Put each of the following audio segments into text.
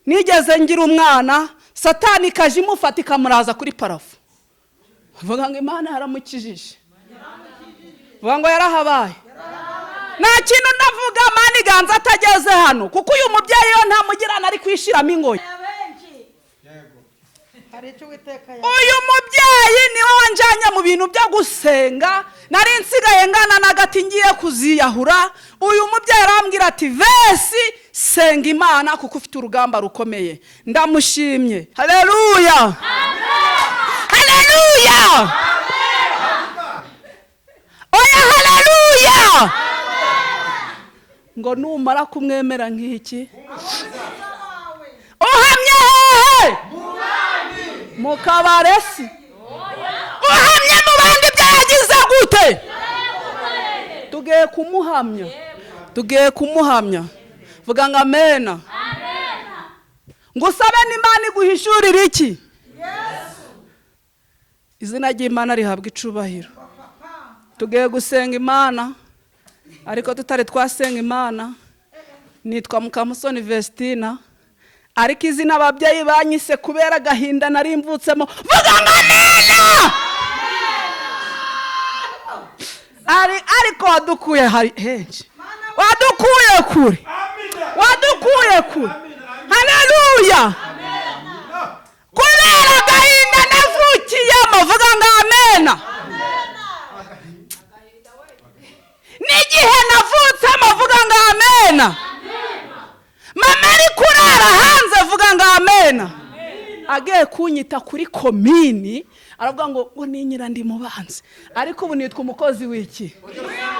nigeze ngira umwana satani kaje imufata ikamuraza kuri parafu. Vuga ngo Imana yaramukijije. Vuga ngo yarahabaye. Nta kintu ndavuga mani ganza atageze hano kuko uyu mubyeyi yo nta mugirana ari kwishiramo ingoyi. Uyu mubyeyi niwe wanjanye mu bintu byo gusenga, nari nsigaye ngana nagati ngiye kuziyahura. Uyu mubyeyi arambwira ati vesi senga Imana kuko ufite urugamba rukomeye. Ndamushimye. Haleluya, haleluya, oya haleluya. Ngo numara kumwemera nk'iki uhamye hehe mukabaresi uhamye mu bandi byagize gute tugiye kumuhamya. Vuga ngo amena. Ngo usabe n'Imana iguhishurira iki? Izina ry'Imana rihabwa icubahiro. Tugiye gusenga Imana ariko tutari twasenga Imana. Nitwa Mukamusoni Vestina ariko izina ababyeyi banyise kubera agahinda nari mvutsemo. Vuga ngo amena. Ariko wadukuye hari henshi, wadukuye kure, wadukuye kure. Haleluya. Kubera agahinda navukiyemo. Vuga ngo amena. N'igihe navutsemo. Vuga ngo amena. Mama ari kurara hanze. Vuga ngo amena. Agiye kunyita kuri komini aravuga ngo ninyira ndi mubanze ariko ubu nitwa umukozi w'iki?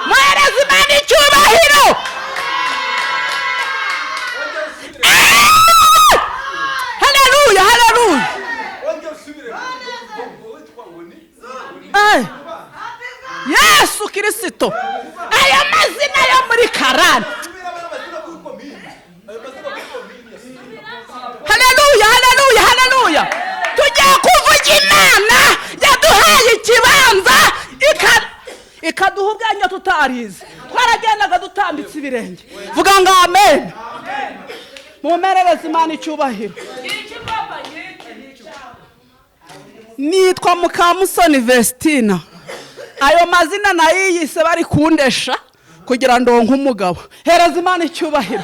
Mwereza Imana icyubahiro. Haleluya, haleluya. Yesu Kristo. Aya mazina yo muri Karani. Haleluya, haleluya, haleluya. Tugiye kuvuga Imana yaduhaye ikibanza ikaduha ubwenge tutarize. Twaragendaga dutambitse ibirenge. Vuga ngo amen. Mumerereze Imana icyubahiro. Nitwa Mukamusoni Vestina. Ayo mazina nayiyise bari kundesha kugira ndonke umugabo. Hereza Imana icyubahiro.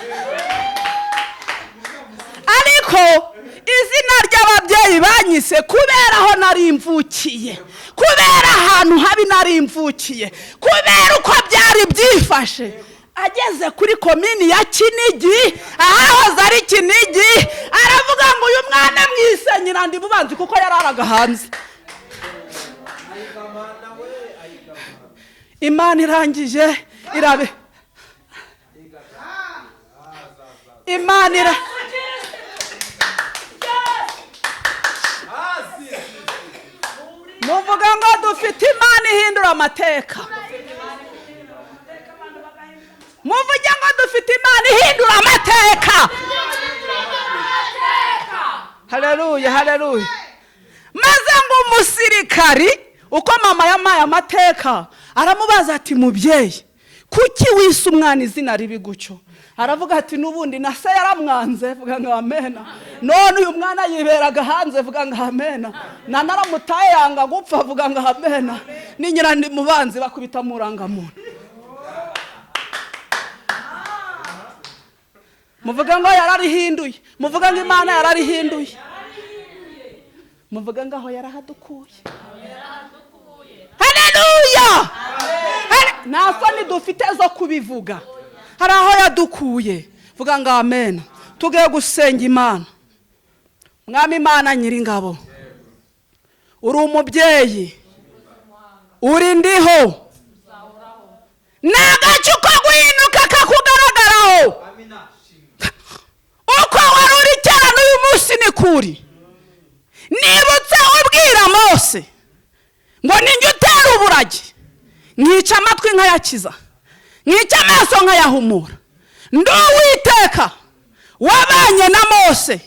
Ariko izina ry'ababyeyi banyise kubera aho nari mvukiye, kubera ahantu habi nari mvukiye, kubera uko byari byifashe. Ageze kuri komini ya Kinigi, ahahoze ari Kinigi, aravuga ngo uyu mwana mwisenyira ndi bubanzi kuko yararaga hanze. Imana irangije irabe. Imana muvuga ngo dufite Imana ihindura amateka. Muvuge ngo dufite Imana ihindura amateka. Haleluya, haleluya. Maze ngo umusirikari uko mama yamaye amateka aramubaza ati mubyeyi kuki wise umwana izina ribi gucyo? Aravuga ati nubundi na se yaramwanze. Vuga ngo amena. None uyu mwana yiberaga hanze. Vuga ngo amena. Na naramutaye yanga gupfa. Vuga ngo amena. Ninyira ndi mubanzi bakubita murangamuntu. Muvuga ngo yararihinduye. Muvuga ngo Imana yararihinduye. Muvuga ngo aho yarahadukuye. Haleluya. Nasoni dufite zo kubivuga. Hari aho yadukuye. Vuga ngo amen. Tugiye gusenga Imana. Mwami Imana Nyiringabo, uri umubyeyi, uri ndiho, nagacu ko guhinduka kakugaragaraho. Uko wari uri cyane uyu munsi ni kuri. Nibutse ubwira Mose ngo ninjye utera uburage, nkica amatwi nkayakiza, nkica amaso nkayahumura. Ndi Uwiteka wabanye na Mose,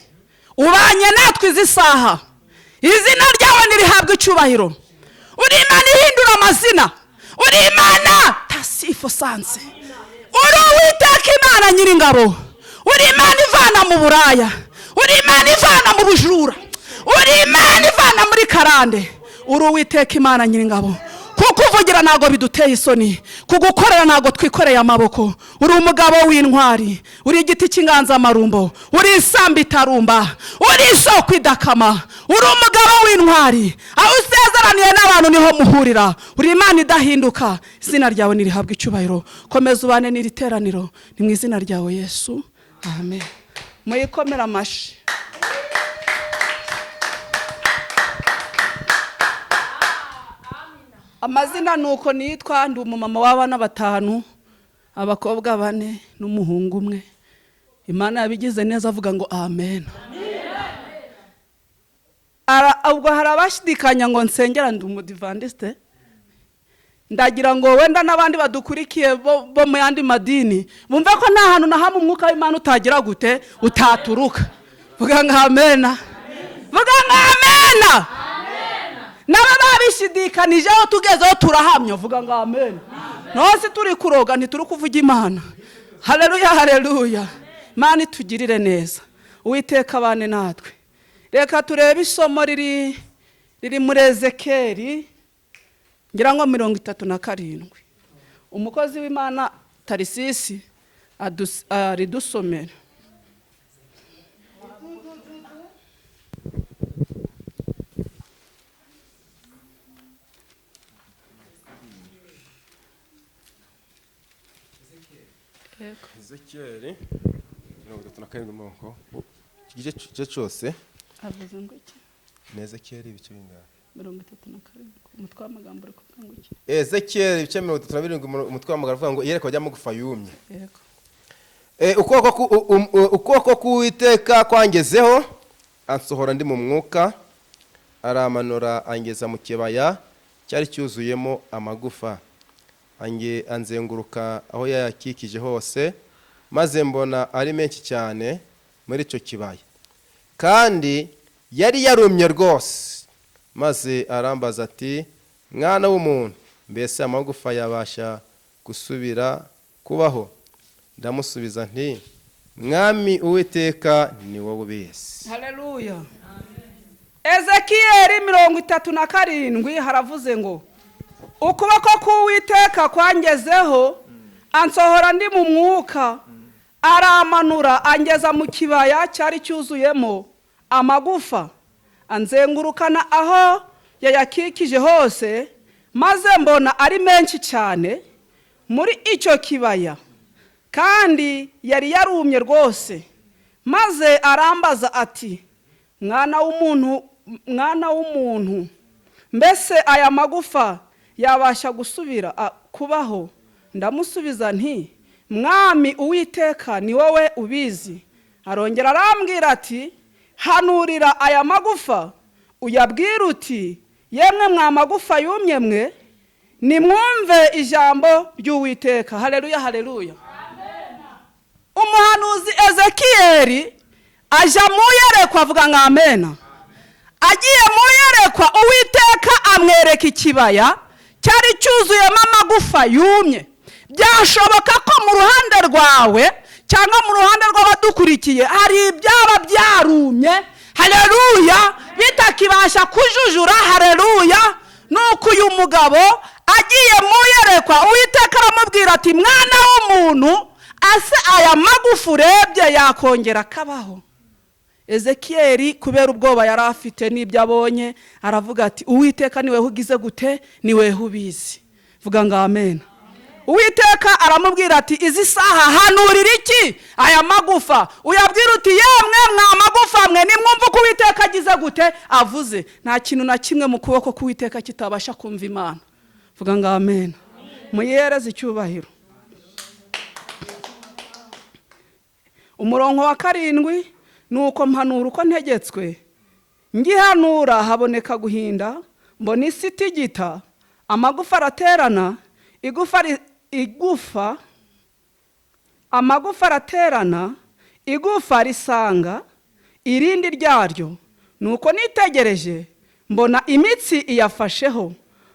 ubanye natwe izi saha. Izina ryawe nirihabwa icyubahiro. Uri Imana ihindura amazina, uri Imana tasifu sanse, uri Uwiteka Imana Nyiringabo, uri Imana ivana mu buraya, uri Imana ivana mu bujura, uri Imana ivana muri karande, uri Uwiteka Imana Nyiringabo. Kukuvugira ntago biduteye isoni, kugukorera ntago twikoreye amaboko. Uri umugabo w'intwari, uri igiti cy'inganzamarumbo, uri isambi itarumba, uri isoko idakama, uri umugabo w'intwari. Aho usezeraniye n'abantu niho muhurira. Uri Imana idahinduka, izina ryawe nirihabwa icyubahiro. Komeza ubane n'iri teraniro, ni mu izina ryawe Yesu, amen. Muyikomera amashi. Amazina nuko nitwa, ndi umumama w'abana 5, abakobwa 4 n'umuhungu 1. Imana yabigize neza, avuga ngo amen. Ubwo harabashidikanya ngo nsengera ndi umudivandiste. Ndagira ngo wenda n'abandi badukurikiye bo mu yandi madini bumve ko nta hantu na hamwe umwuka w'Imana utagira gute utaturuka. Vuga ngo amen. Vuga ngo amen. Naba babishidikanijeho tugezeho turahamya, vuga ngo amen. Nose turi kuroga ntituri kuvuga Imana. Haleluya, haleluya. Imana itugirire neza. Uwiteka abane natwe. Reka turebe isomo riri muri Ezekiyeli ngira ngo 37. Umukozi w'Imana Tarisisi ridusomera. Ezekiyeli 37 moko igice cyose avuze ngo iki? Ezekiyeli ibice bingahe? 37 umutwe w'amagambo uri kuvuga ngo iki? Ezekiyeli ibice 37 umutwe w'amagambo uvuga ngo iyerekwa ry'amagufa yumye. Yego. Ukuboko k'Uwiteka kwangezeho, ansohora ndi mu mwuka, aramanura angeza mu kibaya cyari cyuzuyemo amagufa. Anzenguruka aho yayakikije hose, maze mbona ari menshi cyane muri icyo kibaya, kandi yari yarumye rwose. Maze arambaza ati, mwana w'umuntu, mbese amagufa yabasha gusubira kubaho? Ndamusubiza nti, mwami Uwiteka ni wowe ubizi. Haleluya. Ezekiyeli 37 haravuze ngo, ukuboko k'Uwiteka kwangezeho, ansohora ndi mu mwuka, aramanura angeza mu kibaya cyari cyuzuyemo amagufa, anzengurukana aho yayakikije hose, maze mbona ari menshi cyane muri icyo kibaya, kandi yari yarumye rwose. Maze arambaza ati, mwana w'umuntu, mbese aya magufa yabasha gusubira kubaho? Ndamusubiza nti, mwami Uwiteka ni wowe ubizi. Arongera arambwira ati, hanurira aya magufa uyabwira uti, yemwe mwa magufa yumye mwe, nimwumve ijambo ry'Uwiteka. Haleluya, haleluya. Umuhanuzi Ezekiyeli aja mu yerekwa, avuga ngo amen. Agiye mu yerekwa, Uwiteka amwereka ikibaya cyari cyuzuyemo amagufa yumye. Byashoboka ko mu ruhande rwawe cyangwa mu ruhande rw'abadukurikiye hari ibyaba byarumye, haleluya, bitakibasha kujujura, haleluya. Nuko uyu mugabo agiye mu yerekwa, Uwiteka aramubwira ati, mwana w'umuntu, ase aya magufa urebye yakongera kabaho? Ezekiyeli kubera ubwoba yari afite n'ibyo abonye, aravuga ati, Uwiteka niwe ugize gute, niwe ubizi. Vuga ngo amen. Uwiteka aramubwira ati, izi saha hanurira iki aya magufa, uyabwira uti, yemwe mwa magufa mwe, nimwumva ko Uwiteka agize gute avuze. Nta kintu na kimwe mu kuboko k'Uwiteka kitabasha kumva Imana. Vuga ngo amen. Muyereze icyubahiro. Umurongo wa 7, nuko mpanura uko ntegetswe, ngihanura haboneka guhinda, mbona isi itigita, amagufa araterana, amagufa araterana, igufa risanga irindi ryaryo. Nuko nitegereje, mbona imitsi iyafasheho,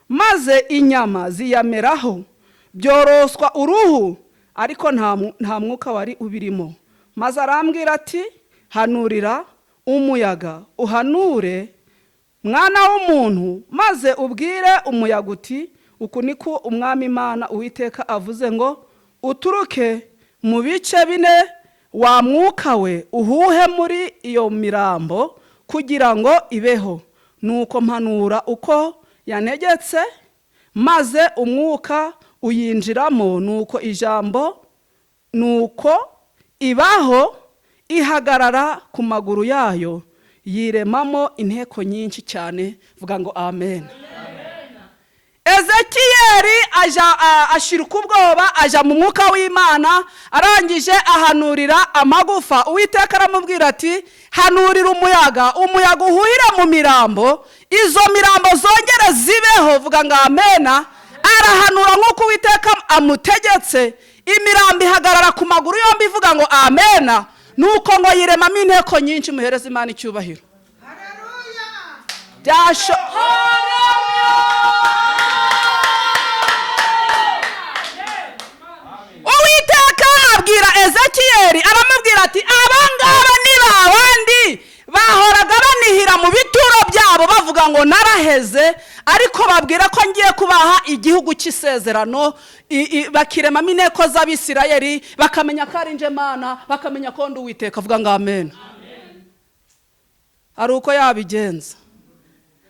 maze inyama ziyameraho, byoroswa uruhu, ariko nta mwuka wari ubirimo. Maze arambwira ati, hanurira umuyaga uhanure mwana w'umuntu, maze ubwire umuyaga uti uku niko umwami Imana Uwiteka avuze ngo uturuke mu bice bine wa mwuka we uhuhe muri iyo mirambo kugira ngo ibeho. Nuko mpanura uko yantegetse, maze umwuka uyinjiramo, nuko ijambo nuko ibaho ihagarara ku maguru yayo, yiremamo inteko nyinshi cyane. Vuga ngo amen. Ezekiyeli ashirika ubwoba, aja mu mwuka w'Imana, arangije ahanurira amagufa. Uwiteka aramubwira ati hanurira umuyaga, umuyaga uhuhira mu mirambo, izo mirambo zongere zibeho. Vuga ngo amena. Arahanura nk'uko Uwiteka amutegetse, imirambo ihagarara ku maguru yombi. Vuga ngo amena. Nuko ngo yiremamo inteko nyinshi. Muhereze Imana icyubahiro. Byasho Uwiteka abwira Ezekiyeli, aramubwira ati abangaba ni babandi bahoraga banihira mu bituro byabo bavuga ngo naraheze, ariko babwira ko ngiye kubaha igihugu cy'isezerano, bakiremamo inteko z'Abisirayeli, bakamenya ko ari nje Mana, bakamenya ko ndi Uwiteka. Vuga ngo amen. Hari uko yabigenza,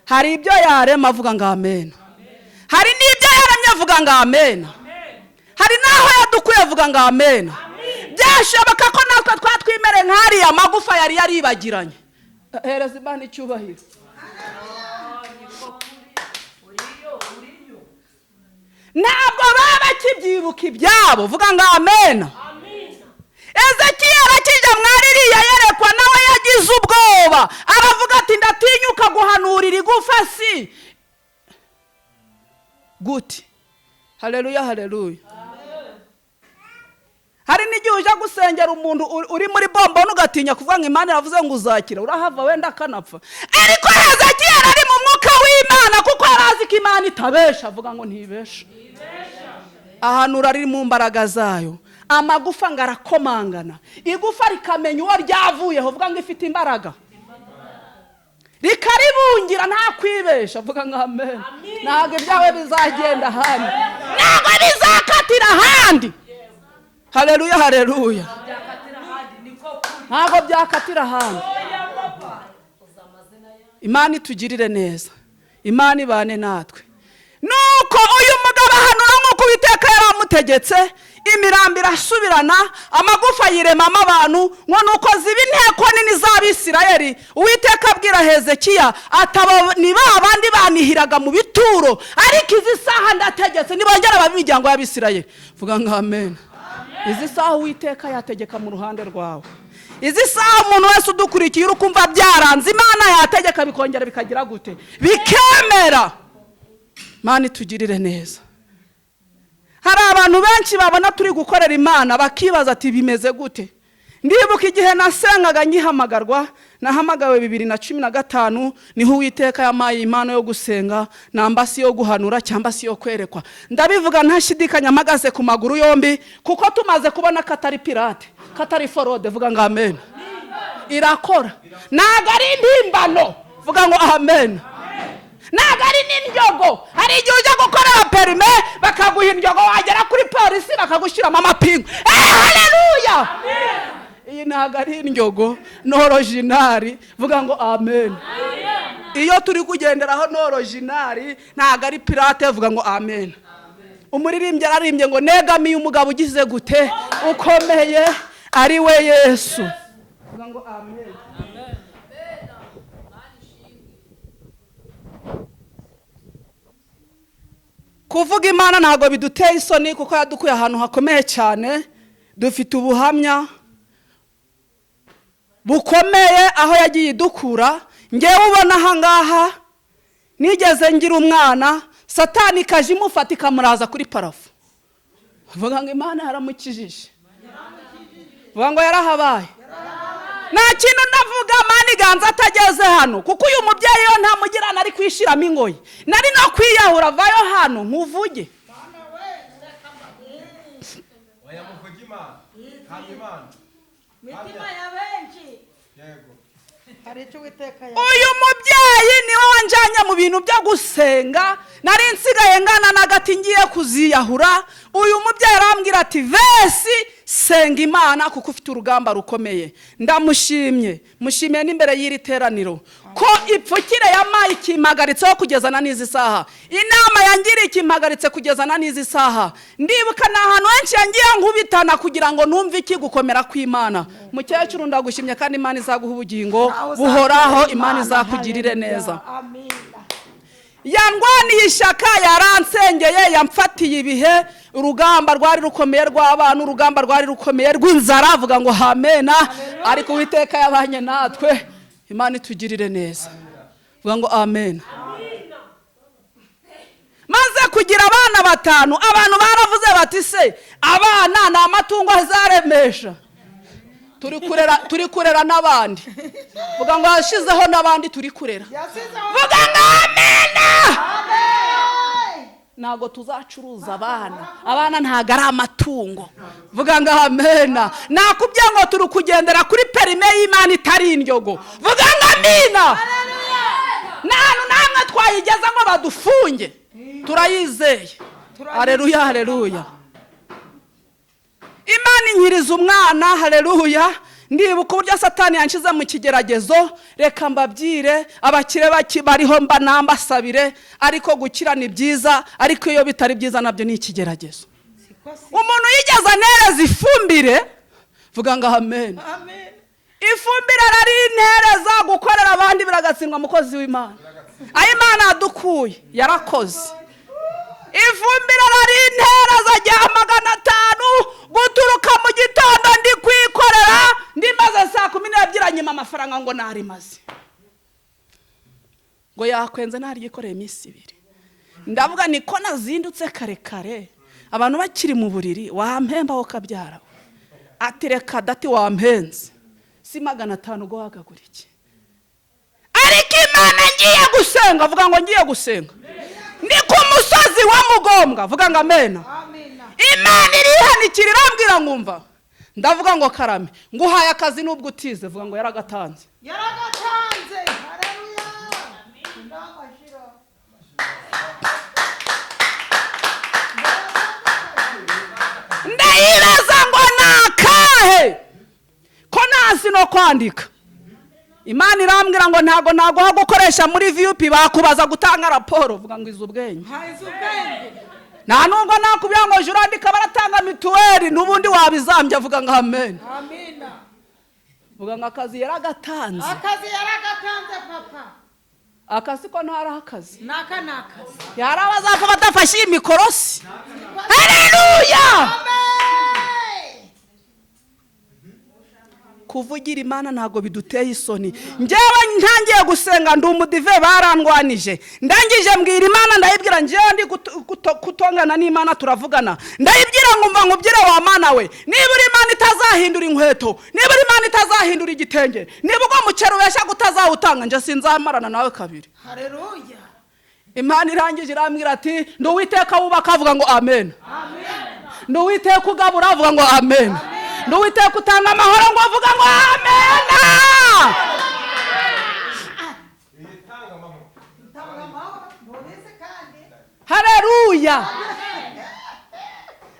hari ibyo yarema. Vuga ngo amen. Hari n'ibyo yaremye. Vuga ngo amen. Hari naho yadukuye. Vuga ngo amen. Byashoboka ko natwe twatwimere nk'ariya magufa yari yaribagiranye. Hereza Imana icyubahiro. Ntabwo baba bakibyibuka ibyabo. Vuga ngo amen. Ezekiyeli akijya mwaririya yerekwa, nawe yagize ubwoba, aravuga ati ndatinyuka guhanurira igufa si guti. Haleluya, haleluya. Hari n'igihe uje gusengera umuntu uri muri bomboni ugatinya kuvuga ngo Imana iravuze ngo uzakira, urahava wenda akanapfa. Ariko Ezekiyeli ari mu mwuka w'Imana, kuko arazi ko Imana itabesha. Vuga ngo ntibesha. Ahanura ari mu mbaraga zayo, amagufa ngo arakomangana, igufa rikamenya uwo ryavuyeho. Vuga ngo ifite imbaraga, rikaribungira nta kwibesha. Vuga ngo amen. Ntabwo ibyawe bizagenda ahandi, ntabwo bizakatira ahandi. Haleluya, haleluya. Ntabwo byakatira ahandi. Imana itugirire neza, Imana ibane natwe. Nuko uyu mugabo ahanura nk'uko Uwiteka yaramutegetse, imirambo irasubirana, amagufa yiremamo abantu, ngo nuko ziba inteko nini z'Abisirayeli. Uwiteka abwira Hezekiya atabo ni babandi banihiraga mu bituro, ariko izi saha ndategetse nibongera babimiryango y'Abisirayeli. Vuga ngo amen. Izi saha Uwiteka yategeka mu ruhande rwawe. Izi saha umuntu wese udukurikiye urukumva byaranze, Imana yategeka bikongera bikagira gute? Bikemera. Imana itugirire neza. Hari abantu benshi babona turi gukorera Imana bakibaza ati bimeze gute. Ndibuka igihe nasengaga nkihamagarwa, nahamagawe 2015, niho Uwiteka yamaye impano yo gusenga, nambasi yo guhanura cyangwa si yo kwerekwa. Ndabivuga ntashidikanya mpagaze ku maguru yombi, kuko tumaze kubona katari pirate, katari forode. Vuga ngo amen. Irakora. Ntago ari impimbano. Vuga ngo amen. Ntago ari n'indyogo. Hari igihe ujya gukorera perime bakaguha indyogo, wagera kuri polisi bakagushyiramo amapingu. Haleluya. Iyi ntago ari indyogo, ni originari. Vuga ngo amen. Iyo turi kugenderaho ni originari, ntago ari pirate. Vuga ngo amen. Umuririmbyi ararimbye ngo negamiye umugabo ugize gute, ukomeye, ari we Yesu. Vuga ngo amen. Kuvuga Imana ntago biduteye isoni, kuko yadukuye ahantu hakomeye cyane. Dufite ubuhamya bukomeye aho yagiye idukura. Ngewe ubona aha ngaha nigeze ngira umwana, Satani kaje imufata ikamuraza kuri parafu. Vuga ngo Imana yaramukijije. Vuga ngo yarahabaye. Nta kintu ndavuga Mani ganza atageze hano, kuko uyu mubyeyi yo nta mugirana ari kwishiramo ingoyi. Nari no kwiyahura vayo hano nkuvuge. Oya muvuge Imana. Hanyuma Imana. Mitima ya benshi. Yego. uyu mubyeyi niwe wanjanye mu bintu byo gusenga, nari nsigaye ngana n'agati ngiye kuziyahura. Uyu mubyeyi arambwira ati vesi senga Imana kuko ufite urugamba rukomeye. Ndamushimye, mushimiye n'imbere y'iri teraniro ko ipfukire yamaye ikimpagaritseho kugezana n'izi saha, inama yangiriye ikimpagaritse kugezana n'izi saha. Ndibuka n'ahantu henshi yangiye nkubitana kugira ngo numve iki gukomera kw'Imana. Mukecuru ndagushimye kandi Imana izaguha ubugingo buhoraho, Imana izakugirire neza. Yandwaniye ishyaka, yaransengeye, yamfatiye ibihe. Urugamba rwari rukomeye rw'abana, urugamba rwari rukomeye rw'inzara, avuga ngo amena. Ariko Uwiteka yabanye natwe, Imana itugirire neza. Vuga ngo amen. Maze kugira abana 5, abantu baravuze bati se abana ni amatungo azaremesha. Turi kurera n'abandi. Vuga ngo yashizeho n'abandi turi kurera. Vuga ngo amena. Nago tuzacuruza abana ntago ari amatungo. Vuga ngo amena. Nakubye ngo turi kugendera kuri perime y'Imana itari indyogo. Vuga ngo amina. Nanu namwe twayigeza ngo badufunge, turayizeye. Haleluya, haleluya. Imana inkiriza umwana, haleluya. Ndibuka uburyo Satani yanshize mu kigeragezo. Reka mbabwire, abakire bariho mba nambasabire, ariko gukira ni byiza, ariko iyo bitari byiza nabyo ni ikigeragezo. Umuntu yigeze anereza ifumbire, vuga ngo amen. Ifumbire ari intereza gukorera abandi biragatsindwa mukozi w'Imana. Aho Imana yadukuye yarakoze. Ifumbire ari intereza rya 500 guturuka mu gitondo ndi kwikorera, ndimaze saa 12 nyuma amafaranga ngo nari maze. Ngo yakwenze nari gikoreye iminsi 2. Ndavuga niko nazindutse kare kare, abantu bakiri mu buriri, wampemba ho kabyara. Ati reka dati wampenze. Si 500 go hagagura iki. Ariko Imana ngiye gusenga, vuga ngo ngiye gusenga. Ndi ku musozi wa Mugombwa, vuga ngo amena. Imana irihanikira irambwira ngumva. Ndavuga ngo karame, nguhaye akazi nubwo utize, vuga ngo yaragatanze. Yaragatanze. Haleluya. Ndayibaza ngo nakahe ko nasi no kwandika. Imana irambwira ngo ntago naguha gukoresha muri VUP, bakubaza gutanga raporo, vuga ngo izubwenge. Nta nubwo nakubwira ngo jura andika baratanga mituweli n'ubundi wabizambye, vuga ngo amen. Amina. Vuga ngo akazi yaragatanze. Akazi yaragatanze papa. Akazi ko ntari akazi. Naka nakazi. Yarabaza ko batafashe imikorosi. Haleluya. Amen. Kuvugira Imana ntago biduteye isoni. Njewe ntangiye gusenga ndi umudive barandwanije. Ndangije mbwira Imana ndayibwira njewe ndi kutongana n'Imana turavugana. Ndayibwira ngumva ngubyire wa Mana we. Niba Imana itazahindura inkweto, niba Imana itazahindura igitenge, niba ugo mucero wesha gutazawutanga nje sinzamarana nawe kabiri. Haleluya. Imana irangije irambwira ati ndi Uwiteka wubaka, avuga ngo amen. Amen. Ndi Uwiteka ugabura, avuga ngo amen. Ndi Uwiteka utanga amahoro, ngo avuga ngo amen. Haleluya.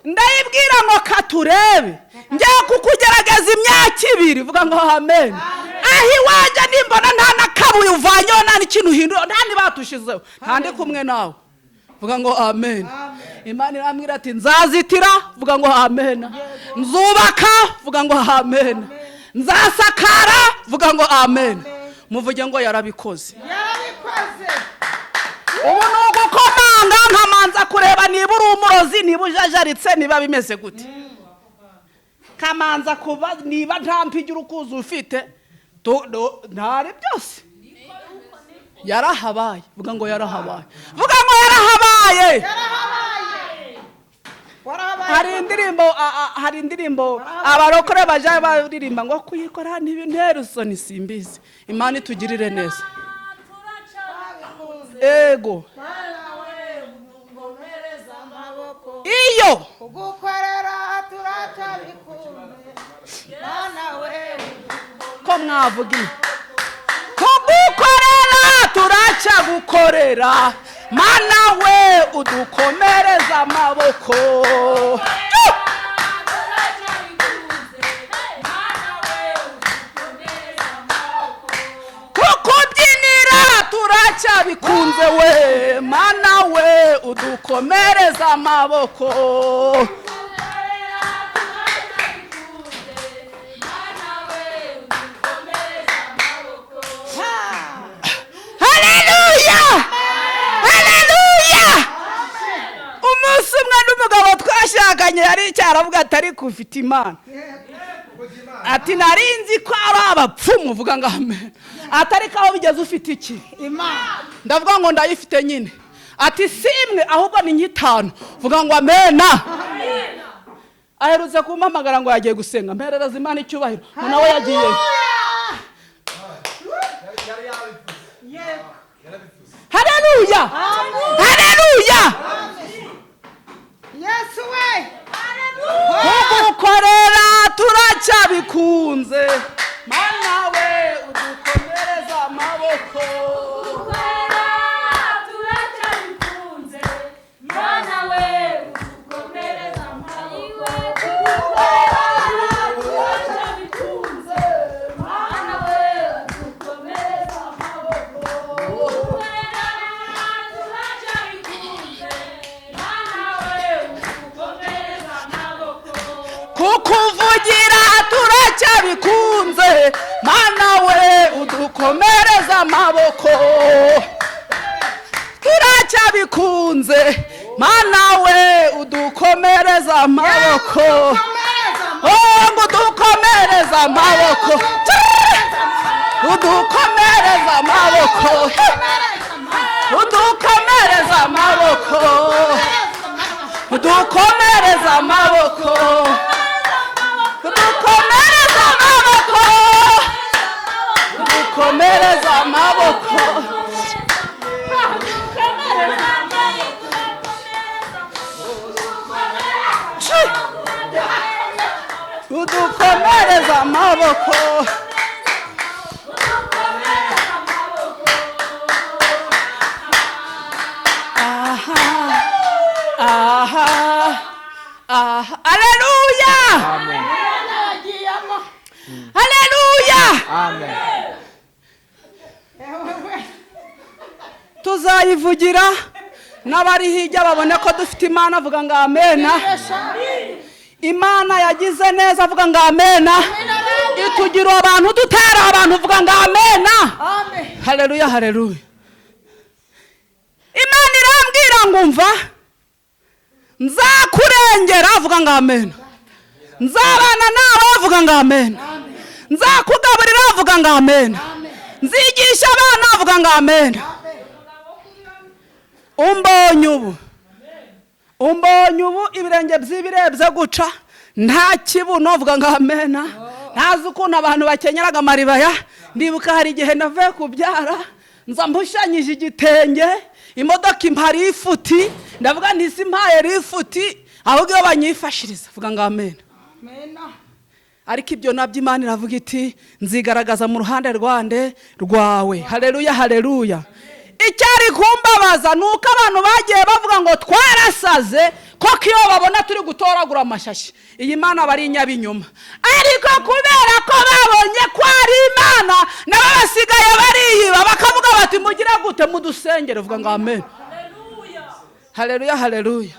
Ndayibwira ngo katurebe, ngiye kukugerageza imyaka 2, vuga ngo amen. Ahi waje nimbona nta nakabuye uvanyeho, nta n'ikintu hindura, nta nibatushizeho, nta ndi kumwe nawe, vuga ngo amen. Imana irambwira ati nzazitira, vuga ngo amen. Nzubaka, vuga ngo amen. Nzasakara, vuga ngo amen. Muvuge ngo yarabikoze. Yarabikoze. Ubu nugukomanga nkamanza kureba niba uri umurozi, niba ujajaritse, niba bimeze gute. Kamanza kuba niba nta mpigira ukuza ufite, ntari byose. Yarahabaye, vuga ngo yarahabaye. Vuga ngo yarahabaye. Hari indirimbo abarokore baje baririmba ngo kuyikora ntibintera isoni simbizi. Imana itugirire neza. Ego. Iyo Kugukorera turacabikunde. Mana we. Ko mwavugi. turacyagukorera mana we udukomereza amaboko kukubyinira turacyabikunze we mana we udukomereza amaboko umunsi umwe n'umugabo twashakanye yari cyaravuga atari kufite Imana ati narinzi ko ari abapfumu uvuga ngo amen atari kaho bigeze ufite iki Imana ndavuga ngo ndayifite nyine ati simwe ahubwo ni nk'itanu uvuga ngo amena aherutse kumpamagara ngo yagiye gusenga mperereza Imana icyubahiro nawe yagiye haleluya haleluya Yesu we kugukorera turacyabikunze mana we udukomereza amaboko kukuvugira turacyabikunze mana we udukomereza amaboko turacyabikunze mana we udukomereza amaboko ngo udukomereza amaboko udukomereza amaboko udukomereza amaboko udukomereza amaboko udukomereza amaboko udukomereza amaboko udukomereza amaboko aha aha aha haleluya amen haleluya amen tuzayivugira n'abari hirya babone ko dufite Imana avuga ngo amena Imana yagize neza avuga ngo amena itugira abantu dutera abantu avuga ngo amena haleluya haleluya Imana irambwira ngo umva nzakurengera avuga ngo amena nzabana nawe avuga ngo amena nzakugaburira avuga ngo amena nzigisha abana avuga ngo amena umbonye ubu ibirenge by'ibirebye guca nta kibuno avuga ngo amena ntazi ukuntu abantu bakenyeraga amaribaya ndibuka hari igihe navuye kubyara nza mpushanyije igitenge imodoka impari ifuti ndavuga ntisi mpaye rifuti ahubwo iyo banyifashiriza avuga ngo amena ariko ibyo nabyo Imana iravuga iti nzigaragaza mu ruhande rwawe haleluya haleluya icyari kumbabaza nuko abantu bagiye bavuga ngo twarasaze koko iyo babona turi gutoragura amashashi iyi Mana bari inyabinyuma ariko kubera ko babonye ko ari Imana nabo basigaye bariyiba bakavuga bati mugira gute mudusengere uvuga ngo amen haleluya haleluya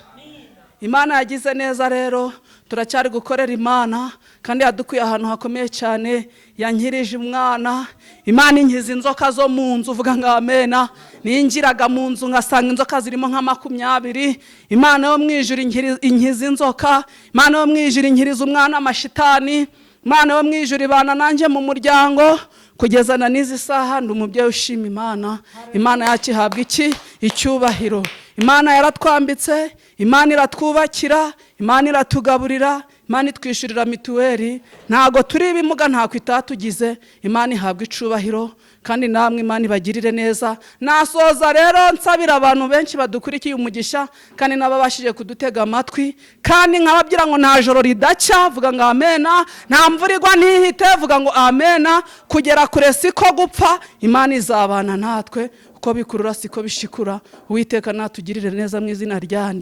Imana yagize neza rero turacyari gukorera Imana kandi yadukuye ahantu hakomeye cyane yankirije umwana Imana inkiza inzoka zo mu nzu uvuga ngo amena ninjiraga mu nzu ngasanga inzoka zirimo nka 20 Imana yo mwijuru inkiza inzoka Imana yo mwijuru inkiriza umwana amashitani Imana yo mwijuru ibana nanjye mu muryango kugeza na nizi saha ndi umubyeyi ushima Imana Imana yakihabwa iki icyubahiro Imana yaratwambitse Imana iratwubakira Imana iratugaburira Imana itwishyurira mituweli, ntago turi ibimuga, ntako itatugize. Imana ihabwa icubahiro, kandi namwe Imana ibagirire neza. Nasoza rero nsabira abantu benshi badukurikiye umugisha, kandi n'ababashije kudutega amatwi, kandi nkababwira ngo nta joro ridaca, vuga ngo amena. Nta mvura igwa ntihite, vuga ngo amena. Kugera kure siko gupfa, Imana izabana natwe, uko bikurura siko bishikura. Uwiteka natugirire neza mu izina rya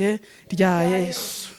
Yesu.